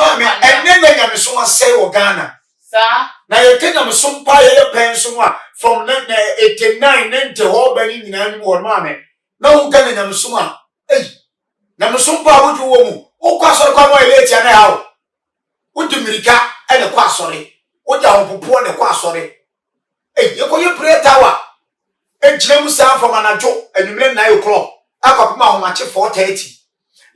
Mami, and then I'm so say Ghana. Sir, now you think I'm some pie pension from 89 then to all Benny in any more, mammy. No gun in Suma. Hey, Namusumpa would you woman? Oh, Quasso come away later now. Would you make and a quassori? What down for poor and a quassori? Hey, you call your prayer tower. And Jim sound from an adjo and you made 9 o'clock. I got my match 4:30.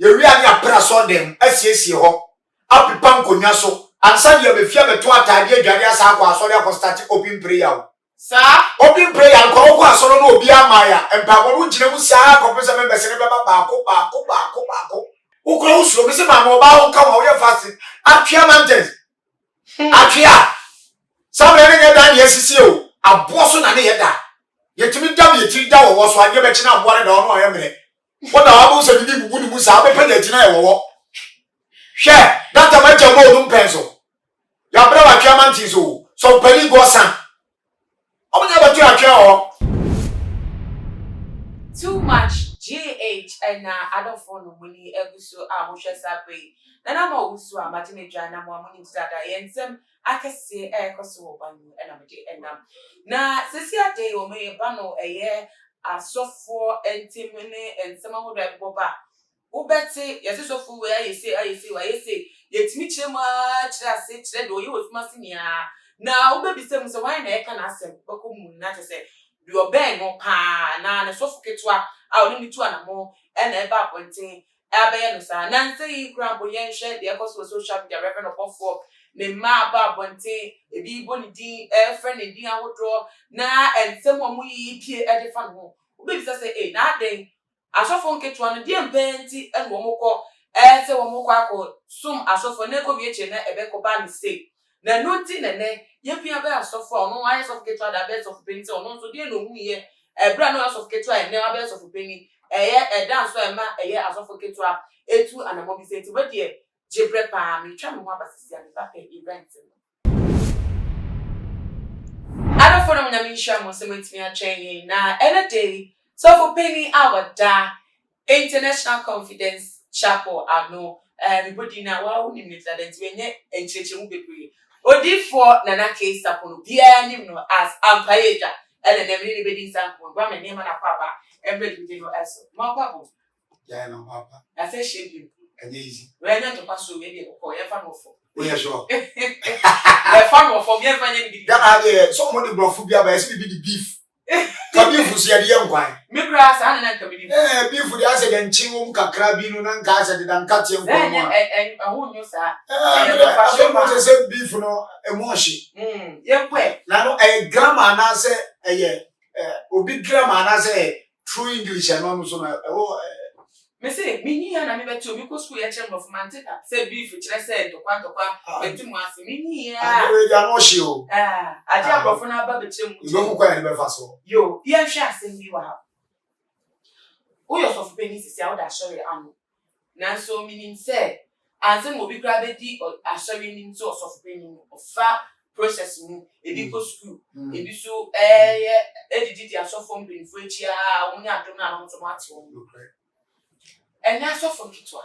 You really are press on them, as yes, you hope. Up the punk on your so, and Sunday you'll be fear the 2 idea, Jadias, I was starting open prayer. sir, Open prayer, go was on no be a Maya, and Papa would you say, Professor Members, Bako. Who close to Mr. Mobile come over your fasting. Apia mountains. Apia. Some letting it down, yes, you. A boson and that. Yet to be done, you treat that was one you mentioned of one or more emily. What the albums of the good moose are open at tonight. Share that a major golden pencil. Your brother Chairman so penny go son. Oh, never to a chair. too much GH and I don't phone when you ever so I wish I pay. Then I'm always so I'm at me, Jana, more money to that. I and some I can say air cost over and I'm a day and now, Cecilia Day or may a bano a year. I saw 4 and 10 minutes and some of that go back. Who bet say, yes, so full where you say, I say, yet meet you much, I said, that you was missing ya. Now, baby, some so why I can ask them, but not to say, your bang or pa, na, so for Ketwa, I'll only 2 and more, and a bad one thing, Abayanusa, Nancy, Grandboy, and shed the echoes was so sharp, the Reverend Obofour. Ne ma ba bonte e bi boni din e friend e din awodro na ensem omo yi pie e de fa no obi say eh na den asofo nketua no de mpenti e no mokọ e se wo mokọ akọ sum asofo na ko bi eche na ebeko ba ni say na no ti ne ye pia ba asofo no wa asofo ketua da best of penti ono so de no hu ye e bra no asofo ketua e ne wa best of penti e ye e dance so e ma e ye asofo ketua etu anamo bi say ti we de Jebrepa, me try me one basisi and papa event. I don't follow me sure mo se wait me a train na any day. So for penny our da international confidence chapel I know everybody na wa uni me talent we nye encheche mu bebre. Odi for nana case sapolo bia nim no as ampayeja ele na me be din sample gwa me nema na papa everybody dey no eso. Ma papa. Yeah, no, Papa. I say shame And easy. We're not to pass over here for your fan of We are sure. The fan of me and finding that somebody brought food by the beef. Come you for see the young wine. Me grass and community. Beef for the answer and chingum crabino and cats and cutting. And who knows that? I don't say beef no emotion. Yeah, well, now a grammar and I say a big grammar and I say true English and almost me say me ni na me beto me ko school ya chem of mantika say beef kire say to kwa betim ase me ni ya we ya no shi o ade abrofo na ba betem you don't kwa ni be fa so yo ye hwe asem bi wa ha o yo so for penny sisi a wo da sorry anu na so meaning say ansem obi kra be di asori ni so for penny ofa process mu e bi ko school e bi so edidi asofo mbin fu echi a wo ni adom na no so ma ate wo and that's all from Kitwa.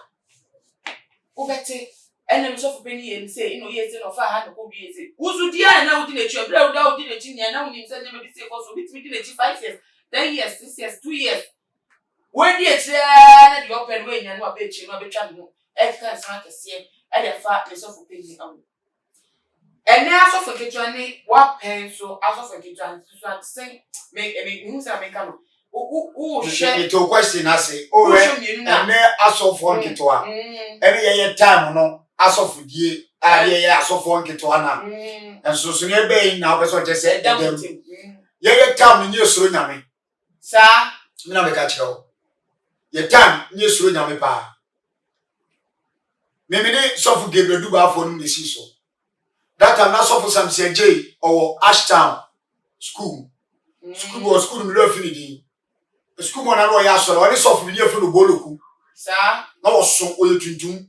Ubete, and I'm so for penny and say, yes, and of I had to be easy. Who's dear now did it? Your brother out did it, and now you said never be safe also with me did it 5 years, 10 years, 6 years, 2 years. When the open way and what bitch, no bitch, extra smart as here, and a fat is off for penny on. And now so for Kitwa, what pencil, as of Kitwa, to say, make news I make come. To question I say, and there as of one kitoa. Every year time no as of ye, as of one kitoana. And so soon you be now, person just said, ye time in your surunami. Sir, never catch you. Ye time, you surunami pa. Maybe they suffer give the duba for the season. That I'm not suffer some CJ or Ashtown school. School was school in Lofini. School man no ya so oni sofu bi efu no boloku sir na wo so oye tuntum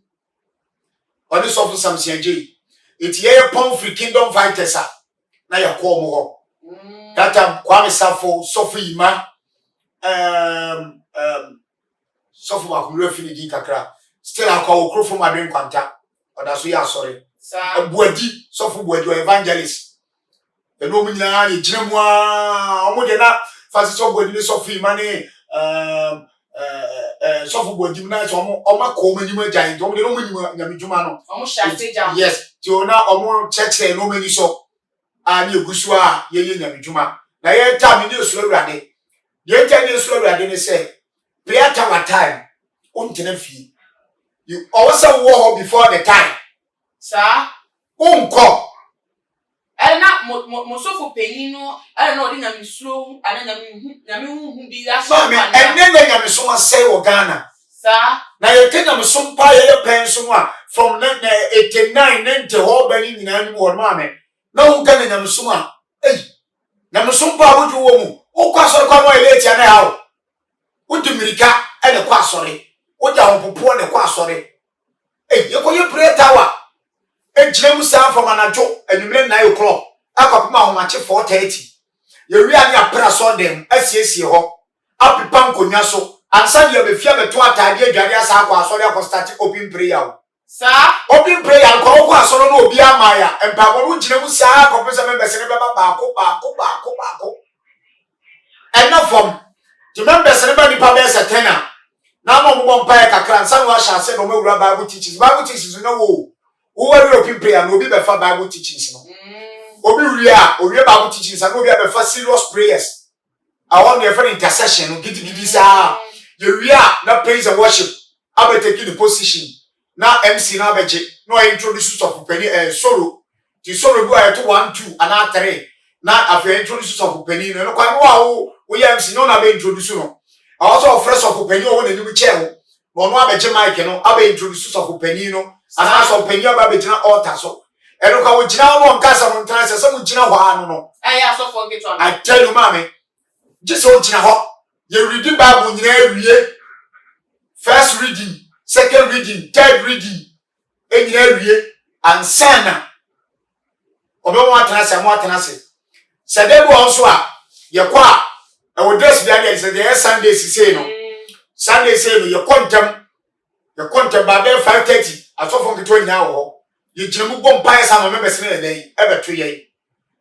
oni sofu samsia je eti ye pon free kingdom fighters na ya ko mo ho that time Kwame Safo sofu yima sofu ba kumlo fi ni kakra still akwa okrofo madwen kwanta oda so ya sorry Sir. Buadi so for buadi evangelist e no munyina ni ginemu a omo de na fasi so buadi ni so fi mane so for buadi na so omo ko mani ma jan omo de no munyima nyamedwuma no Omo shase jam. yes ti ona omo cheche no mani so ani egusu a ye nyamedwuma na ye time ni osu awurade ye time ni osu awurade ni say prayer time untena fi you also war before the time Sir. Unko. Na mo so for penny no no de nyame slow ana nyame hu bi ya so ma enne nyame so ma say o Ghana. Sir. Na ye te nyame so mpa ye pen so a from 89 90 ho bani nyina ni wo ma me. Na hu Ghana nyame so a nyame so mpa wo ju wo mu. Wo kwa so kwa no elete na ha wo. Wo di mirika e ne kwa sore. Wo ja wo popo ne kwa sore. Ye ko ye pray tower. Ejire musa from anajo enumre 9 o'clock akopima homache 4:30 ye wi ani apra so dem asiesie ho apipa nkonya so ansa de abefia beto atade adware asa akwa asore akọ start open prayer Sir. Open prayer ko asoro no obi amaya empabo no jire musa akopesa members ne beba baako ena from the members ne ba nipa be setena na mo mo mpa kakra ansa no asha se no mawura Bible teachings no wo who are open prayer no be befa Bible teachings no obi owie Bible teachings and obi befa serious prayers I want your friend intercession no gidi sa you na praise and worship I take the position na MC na beje no introduce of penny solo the solo go to 1 2 and 3 na after introduce of penny no kwa no wo MC no na be introduce no also fresh of penny o na ni chair no no abeje mic no abe introduce of penny no ana so penny aba be gina altar so eno ka wo gina no nkasa mo ntana se mo gina ho anu no so forget one I tell you mama just wo gina ho you read the Bible nyina awie first reading second reading third reading nyina awie and sana obo mo atana se dey bo so a ye kwa e wo dress bia dey se dey Sunday say no Sunday say no ye kontem ba be 5:30 asofo nketo nya wo ye giremu bom pae sa no members na dey e beto ye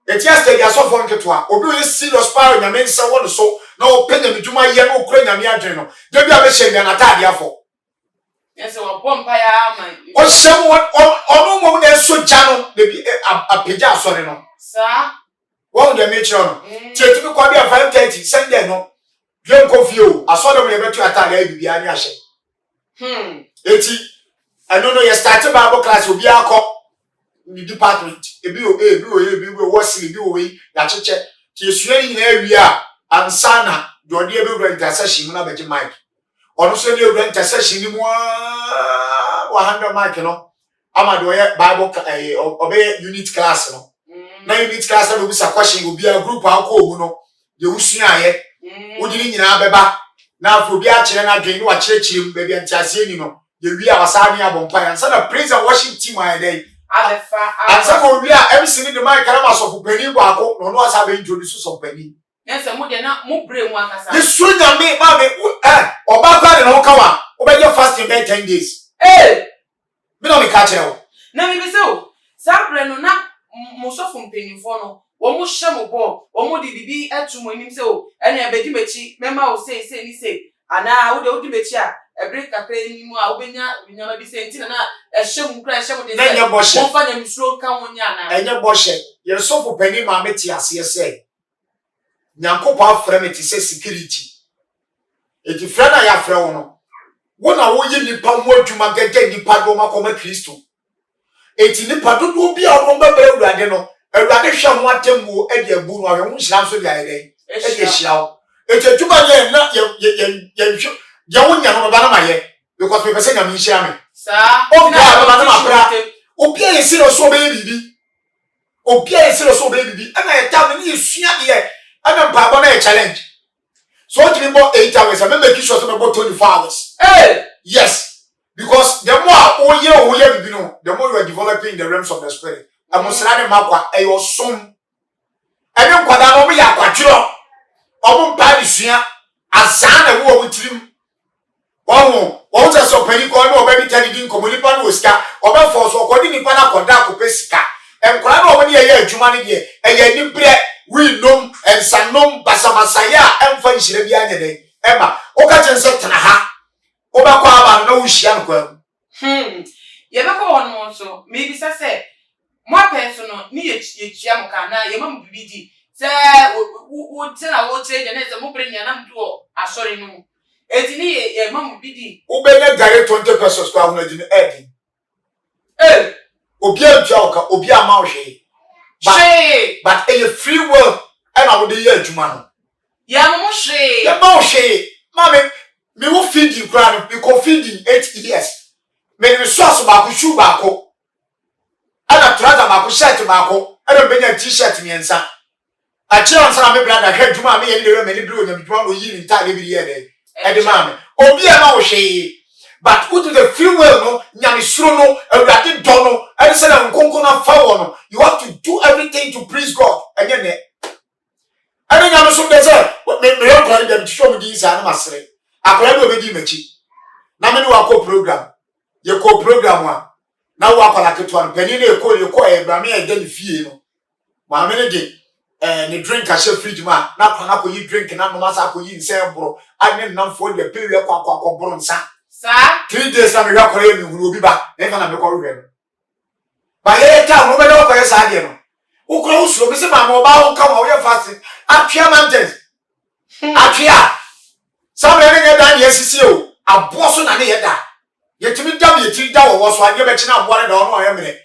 eti astage asofo nketo a obi we serious power nyame nsa wo no so na o penya medwuma ye no okura nyame adwen no de bia be hye na tade afo yes o bom pae ama o hyem ono mo na so gya no de bi apagya asore no sir wo de me kire no tie tumi kwa bia 5:30 Sunday no dwen kofio asore mo ye beto atade abibi ani ahye eti eno no ye start Bible class obi akọ ni department ebi wasi ebi we ya cheche ti esuani na awie a ansana de ode ebe intercession na beje mic ono so de ebe intercession ni mo 100 mic no ama de oye Bible obe unit class no na unit class na obi sa question obi a group akọ omu no de usua ye wodini nyina beba na afọ obi a kire na dwen ni wa kire mbebe ntiase ni no ye wi a wasani abompa ya nsa na praise and worship team a dey adefa ansa ko wi a MC ni de mic kara ma so pani bo akọ no no asa be introduce so pani yes mo de na mo bre mu akasa yesu nyame ma me oba kwa de no kawa obeje fasting by 10 days me no me ka kire wo na me be se o sa bre no na mo so fo mpanifo no wo mo hye mo bo wo mo de bibi etu mo nim se o ene abedi mechi mema o sei ni sei ana wo de odi mechi a ebre kakra ni mu a obenya nyama bi se ntina na ehye mu kra ehye mu de se mo fa nyam suro ka wonya na enye bohye ye so fo pani ma meti ase se nyankopa afra meti se security eti fra na ya fra wo no wo na wo yi nipa mo adwuma gege nipa do makoma Kristo eti nipa do do bi a wo mbere urade no urade hwe ho atemwo e de abu no ahwe ho hira so dia ere e de hira wo eti adwuma ye na ye ya wonya no ba na maye because we person nyame hira me sa o bia ba na mabra o bia ye siro so be bibi ana ye tam ni esua de ana mpa na ye challenge so what we more 8 hours I make sure to about 24 hours yes because the more o ye bibi no the more you are developing in the realms of the spirit amosra de makwa e yo som ene nkwada no me ya kwatwiro o mo mpa de sua azan na wo tirim o se so pani ko na oba bi tani din komo nipa no osika oba for so ko di nipa na koda ko pesika enkora na oba ne ye adwuma ne de eye nibre we nom ensanom basamasaya emfa nhire bi anya den ema o ka chense tena ha oba kwa aba na wo hia no kwa ye be ko won so me bi se mo apenso no ni ye chia mo kana ye mam bibidi se wo tena wo che je ne se mo brenya na mdo asori no eti ni ye mam bibidi wo be na gare 20 pesos kwa ho na di edi obi antua oka obi ama wo hwe but a free will and I would be here Jumano. Yamushe, Yamushe, Mammy, me will feed you, grand, you can feed in 8 years. May the sauce of Baku shoe bako. And a trouser Baku shirt tobacco, and a big t-shirt me and son. A chance I may brother head to mammy and the many blue and the brown will in time every year. And the mammy, oh, be a Yamushe. But who to the free will no, Yami Suno, a ratty dono, and said I'm Konkona Fawono. You have to do everything to please God. And then I don't know some desert. What made me help them to show me these animals. I could have already met you. Now, many are co-program. You co-program one. Now, walk like it one. Penny, you call your quiet, but me, I didn't feel. My minute, and you drink a chef fridge man. Now, can I you drink and I'm not going to say, bro. I didn't know for the period of bronze. 3 days I'm not going to be back. Never I'm going to by any time, no matter what I say, who close to Mr. Mamma, come over fasting. Apia mountains. Apia. Some living down yes, you. A boss on any other. Yet to be done, you treat that was one you mentioned of one or no minute.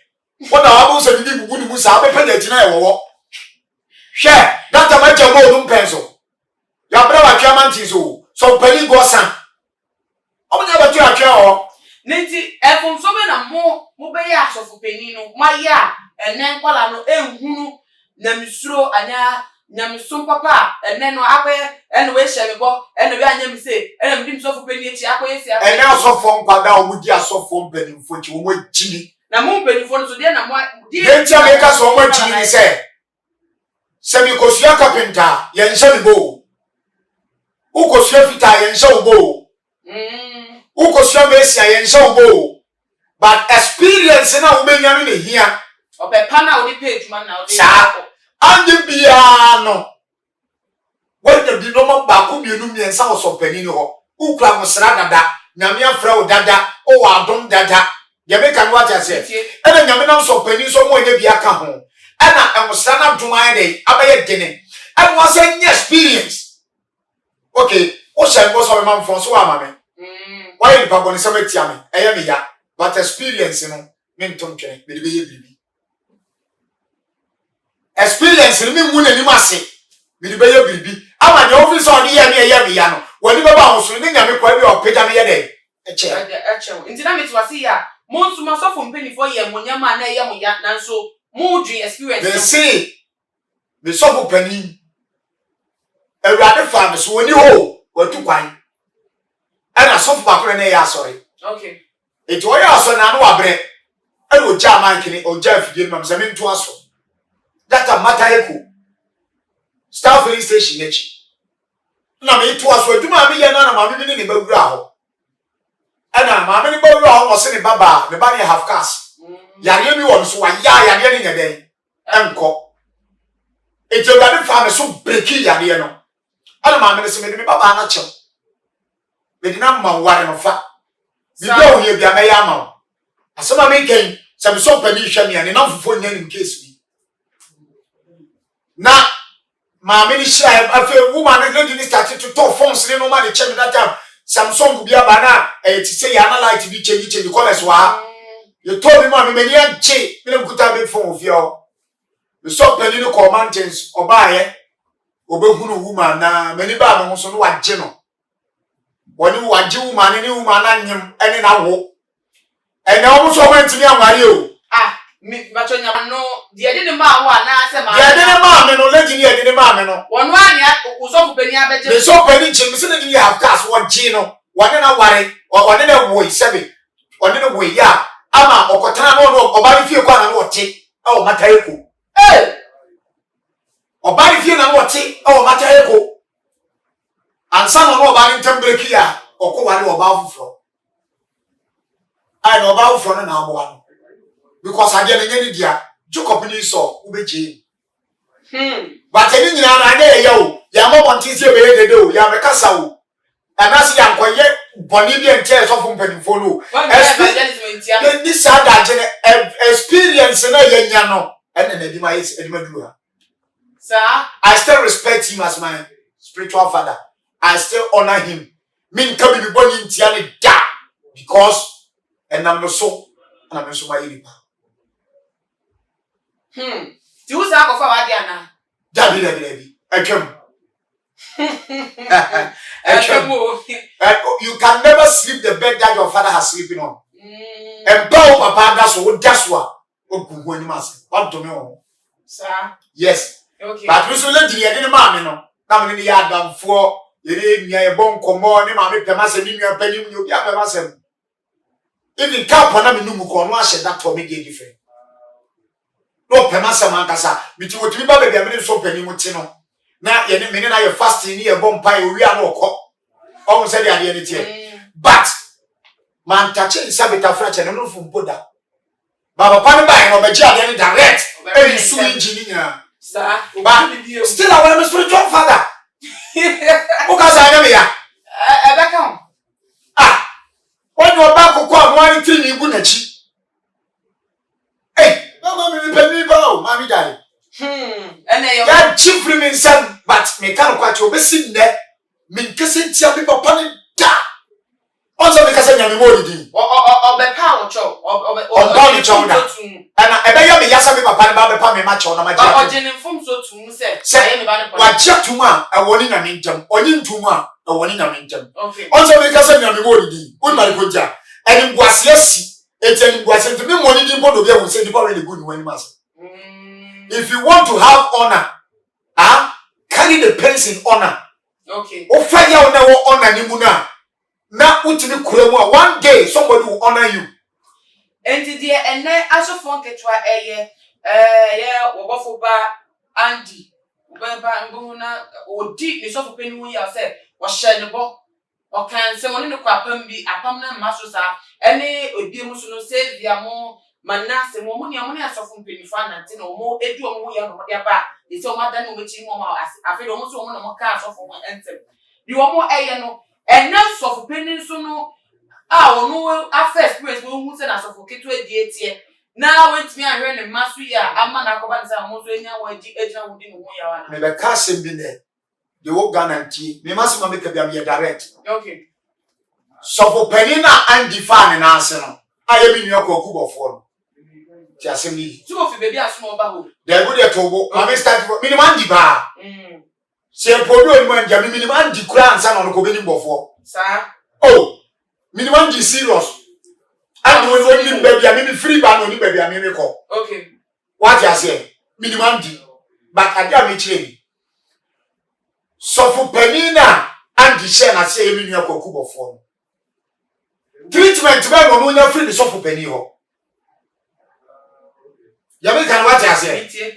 What the albums and you wouldn't move out of the tonight. Share that a much more pencil. Your brother Apia mountains, so penny go son. Oh, never to a chair. Nenti from so many more be ya so for penino my ya and then kwala no ehunu na misuro anya nyamsum papa and then no ape and we share me bo and we anya me say and me so for peni echi akoye si and now so for kwada omudi aso for peni fo chi wo jini na mo peni fo so de na mo de tia me ka so mo jini ni se mi kosua carpenter ye nse mi bo ukosua fita ye nse bo ukosua mesia ye nse bo but experience na wo benya me hia obepa na wo di page man na wo di ande bia no when the bi no ma ba ko bienu miensa wo so pani ni ho ukura mo sra dada nyame afra wo dada o wa adom dada ye me kan what ase e na nyame na so pani so mo nya bia ka ho e na emosra na dwuma ye dey abaye dene e mo say nya experience okay o sha mo so man fon so wa ma me why the papa ni sama tia me e ye me ya but experience no me ntom twene me de be ye bibi experience ni mu na ni mase me de be ye bibi ama the office on here me ya no wani baba honso ni nyame kwa bi o peda me ye dey eche nti na me to wase ya mo nso ma so for mpeni for ye mo nyama na ye mo ya nanso mo dwi experience they say me so for pani ewrade fa me so woni ho watu kwan ana so for bakore na ya sorry okay it wo ya so na no wabre ana o ja man kini o ja fidie mam se me nto aso data mata eko staff filling station nechi na me to aso aduma me ye na ma me ni bawura ho ana ma me ni bawura ho wo se ni baba me ba ni half cash yare mi won so wa ya yare ni nyeden enko ejewade fa me so breki yare no ana ma me se me baba na chem me di na ma ware no fa bi do ye bia me ya ma asoma me ken se me so pani hwa me ani na fofo nya ni case bi na ma me ni shira afi woman na ni start to talk phones ni no ma de check that time Samsung bi aba na ti say ya na light bi change colors wa you told me ma me ni anche me nkuta be phone of yo me so pani no commandants obaye obehunu woman na me ni ba no so no waje no woni waje woman ni woman na nyem ene na wo ene o so ma ntimi anware o me bachonya no de de ma wo na se ma de de ma me no legi ni de de ma me no wonu ania usofu pani abeje me so pani nche me se na ni have gas wo ji no woni na ware woni na wo isebe woni na wo ya ama okotana no oba fie kwa na no te o mata eko oba fie na no te o mata eko ansa no oba ntem breki ya okoware oba fufuro I know about for number one. Because I get any dia, Jacob ni so, ubeji. But any na yo, Yama Montisi be do, Yamakasa. And as young quiet, Bolivian chairs of follow. This experience and I and then Edima is Edima. Sir, I still respect him as my spiritual father. I still honor him. Mean can be born in Tiani da because and I'm not so and I'm so my iripa. Do you have a Diana? Dabi. I come. You can never sleep the bed that your father has sleeping on. And bow papa that's what when you must what to know. Sir. Yes. Okay. But we should let you get the mammy no. Now in the yard down for you didn't a bone come on, mammy Pemas and you penny you be up myself. If you can't panami no mukon, wash that for me different. No Pemasa Mancasa, but you would be baby a minute so penny mutino. Now you're not your fasting near bomb pie, we are no cock. Almost said the idea. But man touching Sabita French and no from Buddha. Baba Panabay or Bajan direct, very soon engineer. Sir, but still I am a spiritual father. Because I am here. Back home. When you are back of one thing you wouldn't achieve. Hey, no, Mammy died. And they are chiefly mean son, but me can't quite your missing there. Mean kissing tia people upon it. Also because I am more than or the power chop or Bonnie Chowder. And I bet you Yasa Papa me match on my job. Or from so to say, what chap to ma, a warning a mintum, or in to ma, a warning a mintum. Okay. Also because I am more than good my good job. And it was yes, it was to me money didn't want to be able to say the power really good when you must. If you want to have honor, carry the pens in honor. Okay. Oh, fire never honor Nimuna. Now, one day somebody will honor you. And dear, and then as a phone get Obofour Andy, Bambuna, or deep is of penny we are said, was shenable, or can someone in the crapum be a permanent master, any or dear Musuno says they are more manas and money as often penny finance or more edu or your back. It's all my than which you I feel almost one of my cars of one answer. You are more a and now so for penny so no. No, at first, we will send us for K28 now, went me and ran a master year. I'm not a and most when you went to edge out in one. Never casting be there. The work guarantee, me must make a be direct. Okay. So for Penina and defining arsenal, I am in your Obofour. Just me. Two of you, baby, a small bahu. They would have told me, start for minimum bar. Say, Podo and Jammy minimum declare son on Cobin before. Sir. Oh. Minimum is serious. And when only baby, I mean free ban only baby, I mean call. Okay. What you say? Minimum D. But I damn it. So for Penina and the share, I say, in your Obofour. Treatment when you're free, the so for Penny. Yamikan, what you say?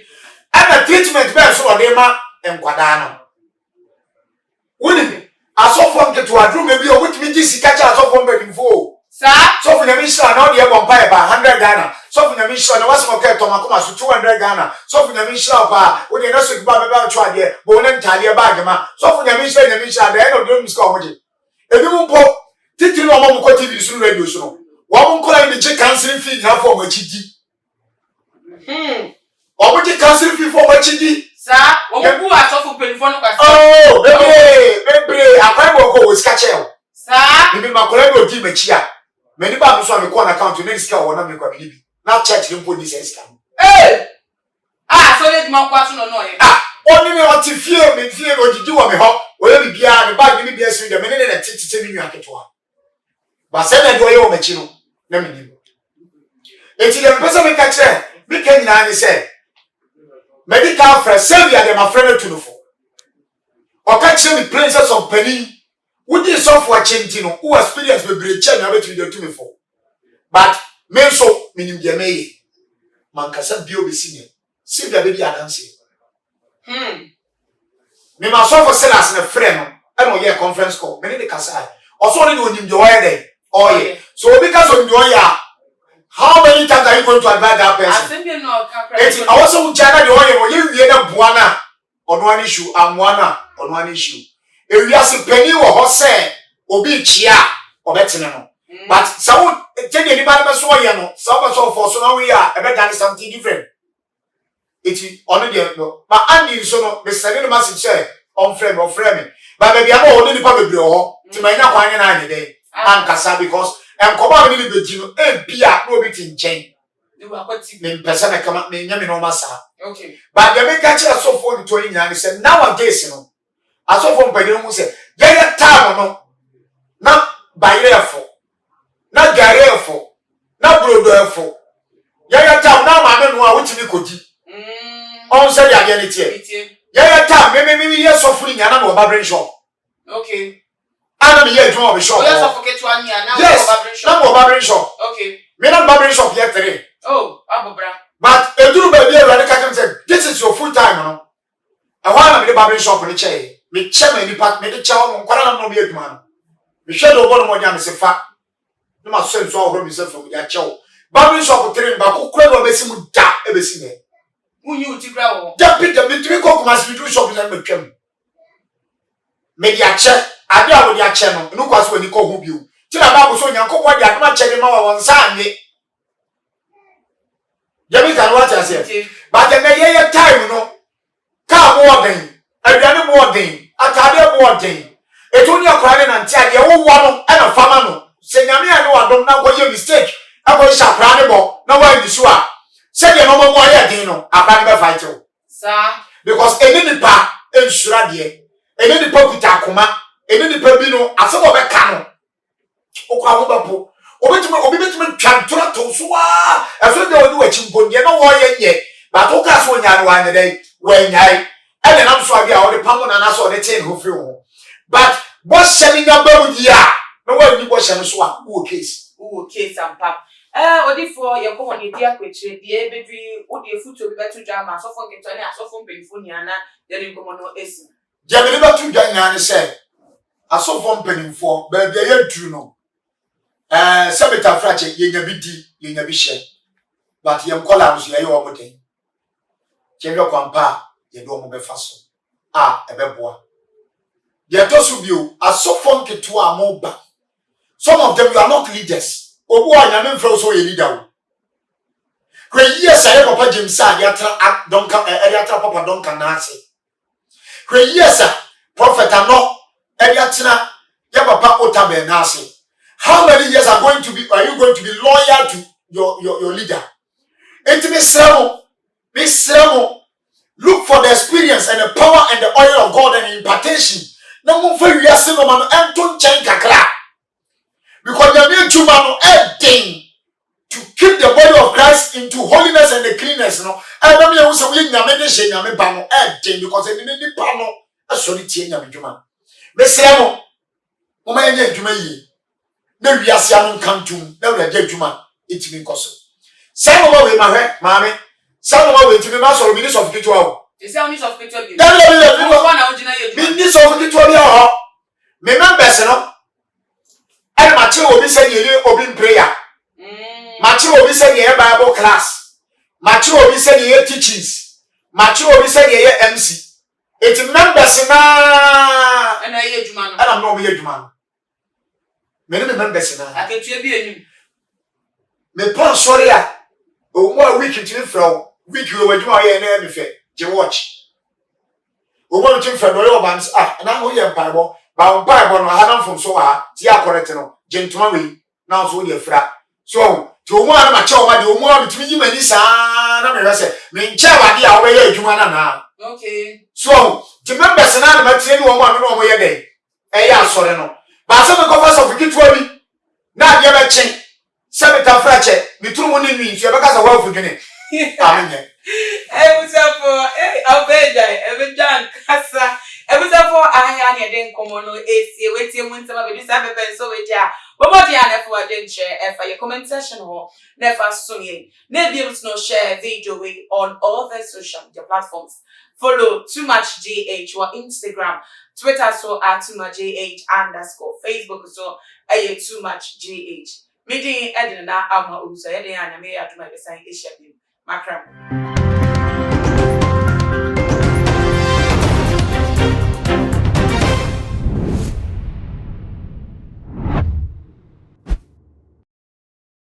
And the treatment when so Dema and Quadano. Wouldn't it? I saw from get to a room, maybe with me, this catch us off from begging for. Sir, so for the mission, now the vampire by 100 Ghana. So for the mission, I was more careful, Tomakuma, so 200 Ghana. So for the mission, when you're not sick about try here, bone and talia bagama. So for the mission, the end of the room is comedy. If you won't pop, Titi no one will TV soon radio show. One won't call in the check canceling fee now for my chitty. Or would you cancel fee for my chitty? Sir, what who are so for telephone? Oh, baby, I can't go with Scatchel. Sir, maybe my colleague will give me chia. Many babs on the corner account to next car or not make a baby. Now church didn't put this scam. Hey! So let my question or no. Only me want to fear me, fear what you do on me hop, or you be behind the bag, maybe a swing a minute and tell me you have to one. But send that way over Chino. Let me know. It's the person we catch there. We can now say. Medical friend, save you my friend to know for. Or catch the princess of Penny. Would you software changing who experience will be a chain of it to me for? But, men so, meaning the may. Mancasa Bio be senior. See the baby answer. Me my software sellers and a friend. I know your conference call. Many the Casa. Also, only when you do the Oh yeah. So because of the how many times are you going to advise that person? It's also China the oil you hear the buana on one issue and one issue. If you are penny or horse obi chia or better. But some tell anybody but so you know, some for so now we are about something different. It's only the but Andy so the second message say on frame or framing. But maybe I'm only the public to my now one day and Casa because I'm coming in the gym and Pia no bit in chain. Me person come up me no massa. Okay. But the make catch us so for the 20 and said nowadays, you know. I saw from Pedro who said, yeah, time no. Not by therefore. Not gareful. Not broderful. Yeah, time now my men who which we could. On said the identity. Yeah, time, maybe yes of free and I'm a barbering shop. Okay. I'm here to have a shop. Yes, I forget one year now. Yes, I'm a barbering shop. Okay. Me not barbering shop yet today. Oh, Abobra. But a do baby radical said, this is your full time, no? I want to be the barbering shop in the chair. Me chairman department, the child on Quran no be man. Me share the one more than a fact. No matter sense all from himself from their child. Barbering shop train back who crave or messing with that ever seen it. Who you to grow? That pick the between cocomas between shops and make them. Media check, I do with your channel, no cause when you call who you. Till about so young, what you are not checking our one Sunday. Jamie can watch us here. But the may time, you know. Car more than, a granny more than, a cardiac more than. It's only a crying and tell you one and a famano. Say, I know I don't know what your mistake. I was a planable, no way you sure. Say you no more Dino, a planable fighter. Sir, because any part in Suradia, any pocket Akuma, any Pebino, a sort of a cannon. Okawapo, Obitman Chantura to Sua, as we don't do a chimpon, you know why yet. But Okas when you are the day when I, and then I'm sorry, I the Pamon and I saw the 10 who flew. But what's selling your boat? Yeah, no one you watch and swap, who case and pap. Obofour, you come on your dear question, the baby, what your foot to be better drama, so for get on so from Penfuniana, then you come on no essence. Jamie never to Diana said, I saw from penning for, but they are true no. Sabita Frache, ye never be, ye never share. But young columns, ye are what day. Jamie Quampa, ye don't move fast. Ah, a beboa. They toss of you are so funky to our mobile. Some of them you are not leaders. Obo anyame mfro so ye leader. Kwe yes I papa James yatra don't come yatra papa don't can answer. Kwe yes prophet ano yatra ya papa otabe nase. How many years are you going to be loyal to your leader? Intimate sermon. Look for the experience and the power and the oil of God and impartation. No more for you no man Anton Chen kakra. Because the new Jumano thing to keep the body of Christ into holiness and the cleanness, no. I don't know who we nyame shame nyame pano thing because the need pano a solid nyame Juma. Me say mo ma enye Juma yi. Na wiase anu kantum na wura Juma etimi nkoso. Say mo we ma hwe maame. Say mo we etimi ma so minister of kitwa. Is there minister of kitwa bi? Minister of kitwa bi ho. Me members no and Machi will be saying you open prayer. Machi will be saying your Bible class. Machi will be saying your teachings. Machi will be saying your MC. It's members now. And I hear you, man. And I'm not here, man. Many members now. I can be a new. Me plan sorry. Oh, more week into from week you were doing my name. You watch. We want to from the bands. And I'm here, Bible. But Bible no hadan from so ti correct no gentleman we now so dey fra so to omo na ma che o ma de omo a bitimi yimani sa na me rese me nche wade a wo ye adwuma na okay so the members na ma tie ni omo a no omo ye dey e ya sore no ba se me confess of kitwa bi na dia be chen se me ta fra che mi turu mo ni nwi so e be ka sa wa fu dwene amen Obofour, Obeja, Obejan, Kasa. Obofour, I yɛde nkɔmmɔ no esie wetie mu nsɛm abɛdi saa bɛbɛ nso wetie a bɔbɔde a na ɛfa wagye nkyerɛ ɛfa yɛ comment section hɔ na ɛfa so yɛn na ebi able to no share video way on all the social media platforms. Follow Too Much GH or Instagram, Twitter so at Too Much GH _ Facebook so Too Much GH. Meeting Edna Ama Usa Edna me at my sign is Makram.